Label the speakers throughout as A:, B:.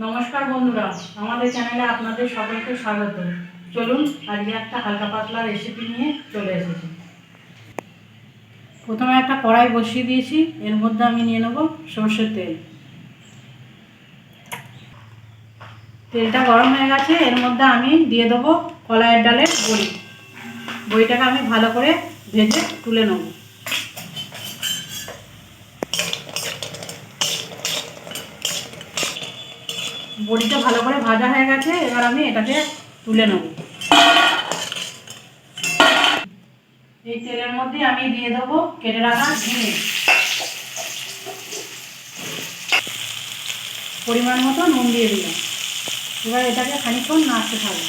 A: নমস্কার বন্ধুরা, আমাদের চ্যানেলে আপনাদের সকলকে স্বাগত। চলুন আজকে একটা হালকা পাতলা রেসিপি নিয়ে চলে এসেছি। প্রথমে একটা কড়াই বসিয়ে দিয়েছি, এর মধ্যে আমি নিয়ে নেব সর্ষের তেল। তেলটা গরম হয়ে গেছে, এর মধ্যে আমি দিয়ে দেবো কলাইয়ের ডালের বড়ি। বড়িটাকে আমি ভালো করে ভেজে তুলে নেব। বড়িটা ভালো করে ভাজা হয়ে গেছে, এবার আমি এটাকে তুলে নেব। এই তেলের মধ্যে আমি দিয়ে দেবো কেটে রাখা ঝিঙে, পরিমাণ মতো নুন দিয়ে দিলাম। এবার এটাকে খানিকক্ষণ নাড়তে থাকবো।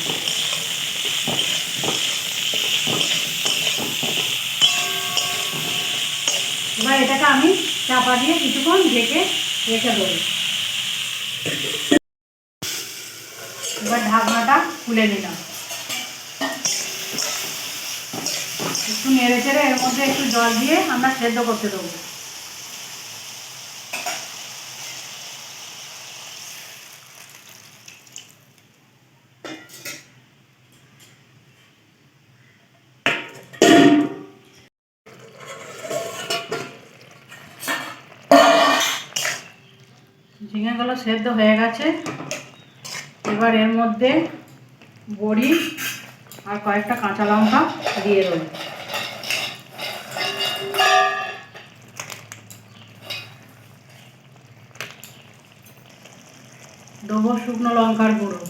A: এবার এটাকে আমি চাপা দিয়ে কিছুক্ষণ ঢেকে রেখে দেবো। এবার ঢাকনাটা খুলে নিলাম। একটু নেড়ে চেড়ে এর মধ্যে একটু জল দিয়ে আমরা সেদ্ধ করতে দেবো। ঝিঙেগুলো সেদ্ধ হয়ে গেছে। এবার এর মধ্যে বড়ি আর কয়েকটা কাঁচা লঙ্কা দিয়ে দেবো। দেবো শুকনো লঙ্কার গুঁড়ো,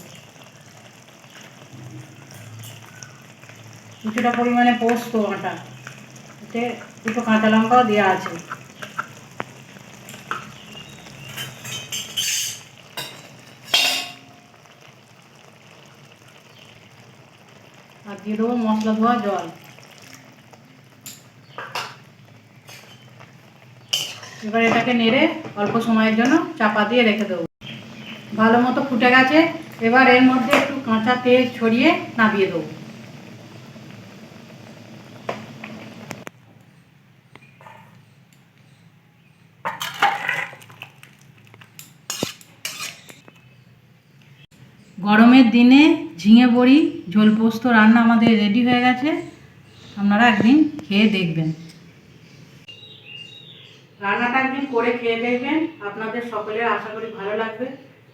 A: কিছুটা পরিমাণে পোস্ত আটা, এতে দুটো কাঁচা লঙ্কাও দেওয়া আছে। আর দিয়ে দেবো মশলা ধোয়া জল। এবার এটাকে নেড়ে অল্প সময়ের জন্য চাপা দিয়ে রেখে দেবো। ভালো মতো ফুটে গেছে, এবার এর মধ্যে একটু কাঁচা তেল ছড়িয়ে নামিয়ে দেবো। গরমের দিনে ঝিঙে বড়ি ঝোল পোস্ত রান্না আমাদের রেডি হয়ে গেছে। আপনারা একদিন খেয়ে দেখবেন। রান্নাটা একদিন করে খেয়ে দেখবেন, আপনাদের সকলের আশা করি ভালো লাগবে।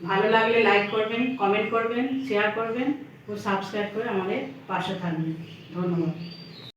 A: ভালো লাগলে লাইক করবেন, কমেন্ট করবেন, শেয়ার করবেন ও সাবস্ক্রাইব করে আমাদের পাশে থাকবেন। ধন্যবাদ।